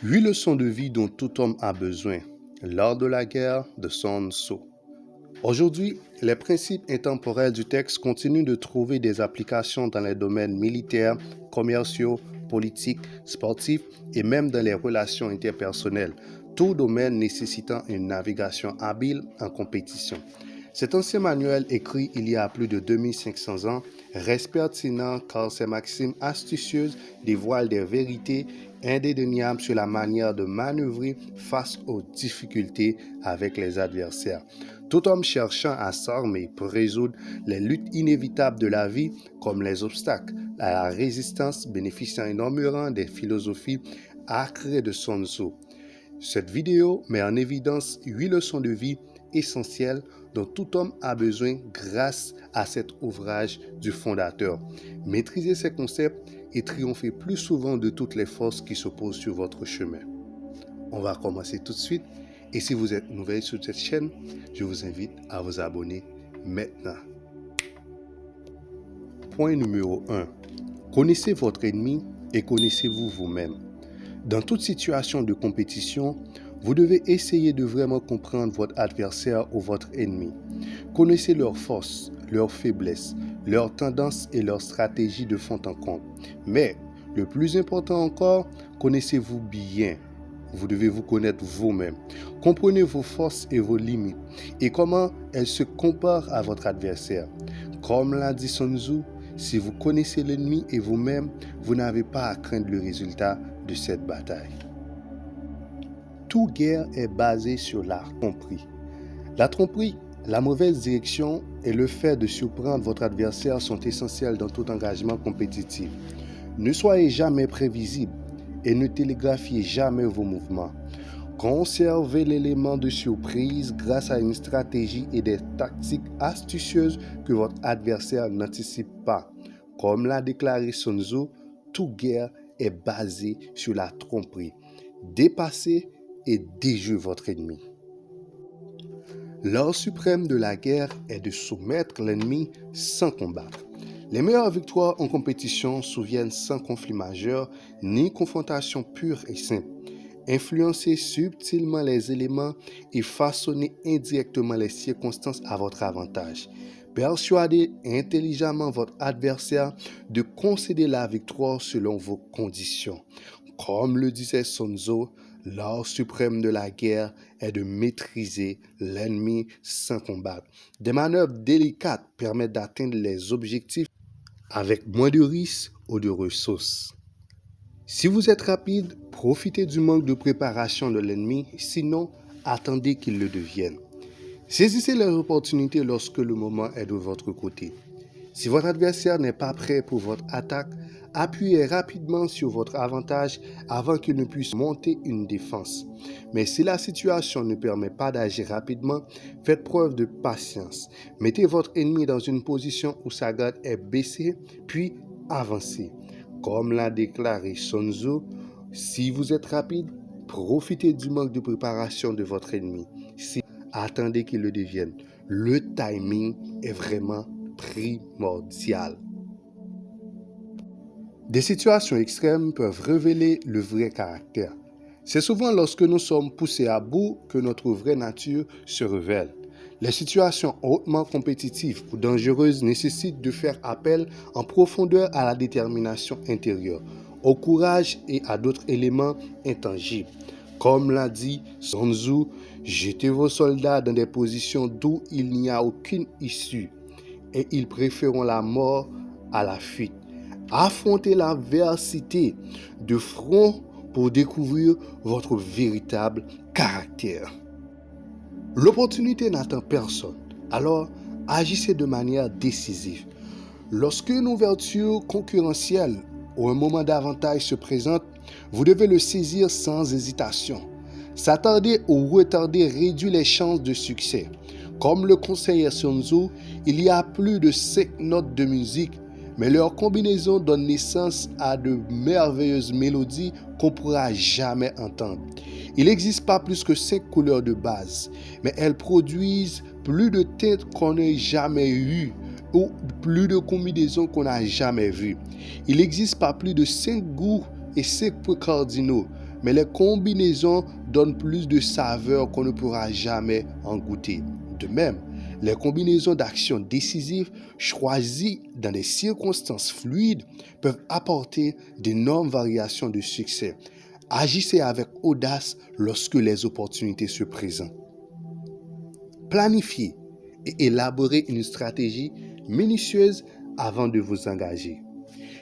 8 leçons de vie dont tout homme a besoin. L'art de la guerre de Sun Tzu. Aujourd'hui, les principes intemporels du texte continuent de trouver des applications dans les domaines militaires, commerciaux, politiques, sportifs et même dans les relations interpersonnelles, tout domaine nécessitant une navigation habile en compétition. Cet ancien manuel écrit il y a plus de 2500 ans reste pertinent car ses maximes astucieuses dévoilent des vérités indéniables sur la manière de manœuvrer face aux difficultés avec les adversaires. Tout homme cherchant à s'armer pour résoudre les luttes inévitables de la vie, comme les obstacles à la résistance, bénéficiant énormément des philosophies acrées de Sun Tzu. Cette vidéo met en évidence 8 leçons de vie essentielles dont tout homme a besoin grâce à cet ouvrage du fondateur. Maîtrisez ces concepts et triomphez plus souvent de toutes les forces qui s'opposent sur votre chemin. On va commencer tout de suite et si vous êtes nouvelle sur cette chaîne, je vous invite à vous abonner maintenant. Point numéro 1. Connaissez votre ennemi et connaissez-vous vous-même. Dans toute situation de compétition, vous devez essayer de vraiment comprendre votre adversaire ou votre ennemi. Connaissez leurs forces, leurs faiblesses, leurs tendances et leurs stratégies de fond en comble. Mais, le plus important encore, connaissez-vous bien. Vous devez vous connaître vous-même. Comprenez vos forces et vos limites et comment elles se comparent à votre adversaire. Comme l'a dit Sun Tzu, si vous connaissez l'ennemi et vous-même, vous n'avez pas à craindre le résultat de cette bataille. Toute guerre est basée sur la tromperie. La tromperie, la mauvaise direction et le fait de surprendre votre adversaire sont essentiels dans tout engagement compétitif. Ne soyez jamais prévisible et ne télégraphiez jamais vos mouvements. Conservez l'élément de surprise grâce à une stratégie et des tactiques astucieuses que votre adversaire n'anticipe pas. Comme l'a déclaré Sun Tzu, toute guerre est basée sur la tromperie. Dépassez et déjouez votre ennemi. L'art suprême de la guerre est de soumettre l'ennemi sans combattre. Les meilleures victoires en compétition surviennent sans conflit majeur ni confrontation pure et simple. Influencez subtilement les éléments et façonnez indirectement les circonstances à votre avantage. Persuadez intelligemment votre adversaire de concéder la victoire selon vos conditions. Comme le disait Sun Tzu, l'art suprême de la guerre est de maîtriser l'ennemi sans combattre. Des manœuvres délicates permettent d'atteindre les objectifs avec moins de risques ou de ressources. Si vous êtes rapide, profitez du manque de préparation de l'ennemi, sinon attendez qu'il le devienne. Saisissez les opportunités lorsque le moment est de votre côté. Si votre adversaire n'est pas prêt pour votre attaque, appuyez rapidement sur votre avantage avant qu'il ne puisse monter une défense. Mais si la situation ne permet pas d'agir rapidement, faites preuve de patience. Mettez votre ennemi dans une position où sa garde est baissée, puis avancez. Comme l'a déclaré Sun Tzu, si vous êtes rapide, profitez du manque de préparation de votre ennemi. Attendez qu'il le devienne. Le timing est vraiment primordial. Des situations extrêmes peuvent révéler le vrai caractère. C'est souvent lorsque nous sommes poussés à bout que notre vraie nature se révèle. Les situations hautement compétitives ou dangereuses nécessitent de faire appel en profondeur à la détermination intérieure, au courage et à d'autres éléments intangibles. Comme l'a dit Sun Tzu, jetez vos soldats dans des positions d'où il n'y a aucune issue et ils préféreront la mort à la fuite. Affrontez l'adversité de front pour découvrir votre véritable caractère. L'opportunité n'attend personne, alors agissez de manière décisive. Lorsque une ouverture concurrentielle ou un moment d'avantage se présente, vous devez le saisir sans hésitation. S'attarder ou retarder réduit les chances de succès. Comme le conseillait Sun Tzu, il y a plus de 5 notes de musique, mais leur combinaison donne naissance à de merveilleuses mélodies qu'on ne pourra jamais entendre. Il n'existe pas plus que 5 couleurs de base, mais elles produisent plus de teintes qu'on n'ait jamais eues ou plus de combinaisons qu'on n'a jamais vues. Il n'existe pas plus de 5 goûts et 5 points cardinaux, mais les combinaisons donnent plus de saveur qu'on ne pourra jamais en goûter. De même, les combinaisons d'actions décisives choisies dans des circonstances fluides peuvent apporter d'énormes variations de succès. Agissez avec audace lorsque les opportunités se présentent. Planifiez et élaborez une stratégie minutieuse avant de vous engager.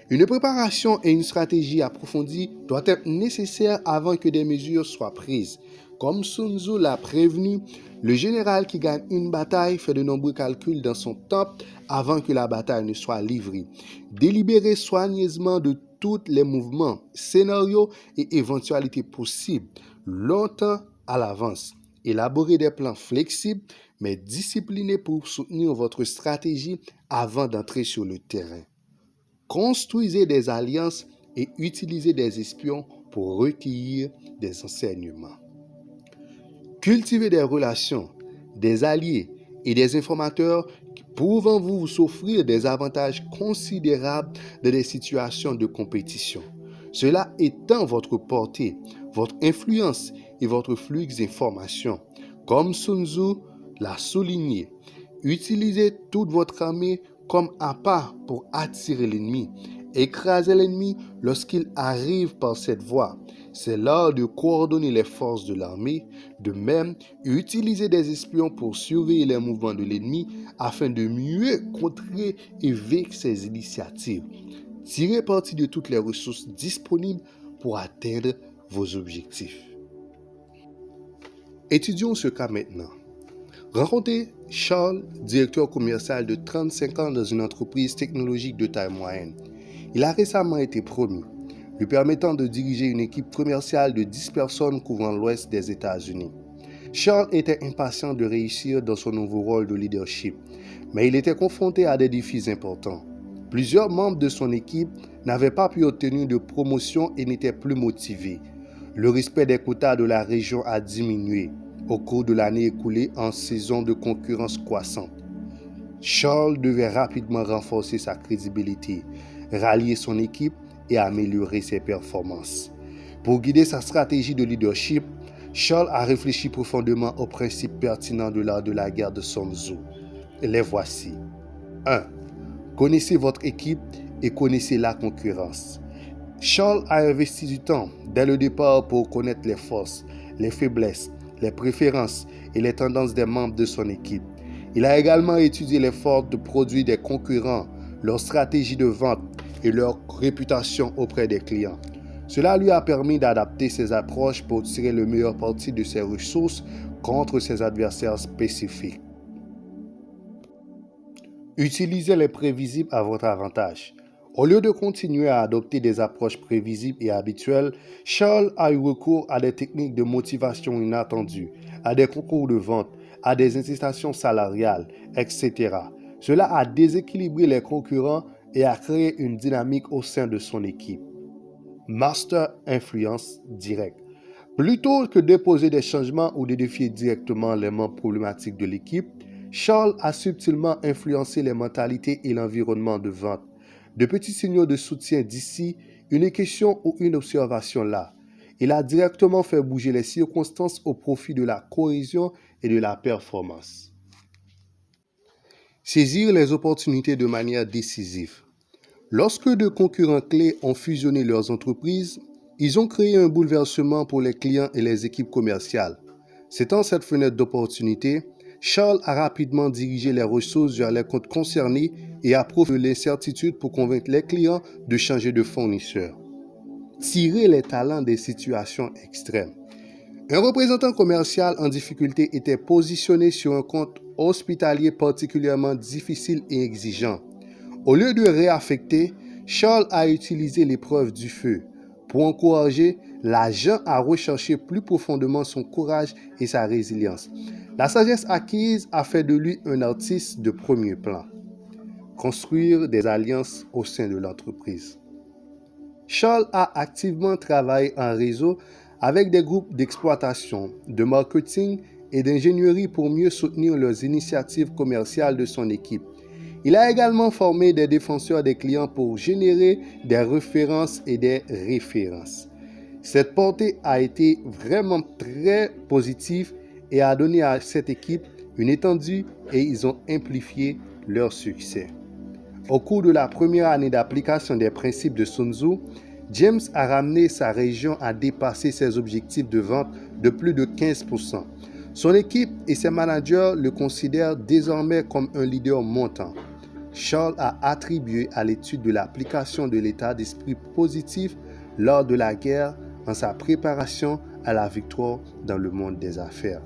Une préparation et une stratégie approfondie doivent être nécessaires avant que des mesures soient prises. Comme Sun Tzu l'a prévenu, le général qui gagne une bataille fait de nombreux calculs dans son temple avant que la bataille ne soit livrée. Délibérez soigneusement de tous les mouvements, scénarios et éventualités possibles, longtemps à l'avance. Élaborez des plans flexibles, mais disciplinés pour soutenir votre stratégie avant d'entrer sur le terrain. Construisez des alliances et utilisez des espions pour recueillir des enseignements. Cultivez des relations, des alliés et des informateurs pouvant vous offrir des avantages considérables dans des situations de compétition. Cela étend votre portée, votre influence et votre flux d'informations. Comme Sun Tzu l'a souligné, utilisez toute votre armée comme appât pour attirer l'ennemi. Écrasez l'ennemi lorsqu'il arrive par cette voie. C'est l'heure de coordonner les forces de l'armée. De même, utilisez des espions pour surveiller les mouvements de l'ennemi afin de mieux contrer et vaincre ses initiatives. Tirez parti de toutes les ressources disponibles pour atteindre vos objectifs. Étudions ce cas maintenant. Rencontrez Charles, directeur commercial de 35 ans dans une entreprise technologique de taille moyenne. Il a récemment été promu, lui permettant de diriger une équipe commerciale de 10 personnes couvrant l'ouest des États-Unis. Charles était impatient de réussir dans son nouveau rôle de leadership, mais il était confronté à des défis importants. Plusieurs membres de son équipe n'avaient pas pu obtenir de promotion et n'étaient plus motivés. Le respect des quotas de la région a diminué au cours de l'année écoulée en saison de concurrence croissante. Charles devait rapidement renforcer sa crédibilité, rallier son équipe et améliorer ses performances. Pour guider sa stratégie de leadership, Charles a réfléchi profondément aux principes pertinents de l'art de la guerre de Sun Tzu. Les voici. 1. Connaissez votre équipe et connaissez la concurrence. Charles a investi du temps dès le départ pour connaître les forces, les faiblesses, les préférences et les tendances des membres de son équipe. Il a également étudié les forces de produits des concurrents, leur stratégie de vente et leur réputation auprès des clients. Cela lui a permis d'adapter ses approches pour tirer le meilleur parti de ses ressources contre ses adversaires spécifiques. Utilisez les prévisibles à votre avantage. Au lieu de continuer à adopter des approches prévisibles et habituelles, Charles a eu recours à des techniques de motivation inattendues, à des concours de vente, à des incitations salariales, etc. Cela a déséquilibré les concurrents et a créé une dynamique au sein de son équipe. Master influence directe. Plutôt que d'imposer des changements ou de défier directement les membres problématiques de l'équipe, Charles a subtilement influencé les mentalités et l'environnement de vente. De petits signaux de soutien d'ici, une question ou une observation là. Il a directement fait bouger les circonstances au profit de la cohésion et de la performance. Saisir les opportunités de manière décisive. Lorsque deux concurrents clés ont fusionné leurs entreprises, ils ont créé un bouleversement pour les clients et les équipes commerciales. S'étant cette fenêtre d'opportunité, Charles a rapidement dirigé les ressources vers les comptes concernés et a profité de l'incertitude pour convaincre les clients de changer de fournisseur. Tirer les talents des situations extrêmes. Un représentant commercial en difficulté était positionné sur un compte hospitalier particulièrement difficile et exigeant. Au lieu de réaffecter, Charles a utilisé l'épreuve du feu. Pour encourager l'agent à rechercher plus profondément son courage et sa résilience. La sagesse acquise a fait de lui un artiste de premier plan. Construire des alliances au sein de l'entreprise. Charles a activement travaillé en réseau avec des groupes d'exploitation, de marketing et d'ingénierie pour mieux soutenir les initiatives commerciales de son équipe. Il a également formé des défenseurs des clients pour générer des références et des références. Cette portée a été vraiment très positive et a donné à cette équipe une étendue et ils ont amplifié leur succès. Au cours de la première année d'application des principes de Sun Tzu, James a ramené sa région à dépasser ses objectifs de vente de plus de 15%. Son équipe et ses managers le considèrent désormais comme un leader montant. Charles a attribué à l'étude de l'application de l'état d'esprit positif lors de la guerre en sa préparation à la victoire dans le monde des affaires.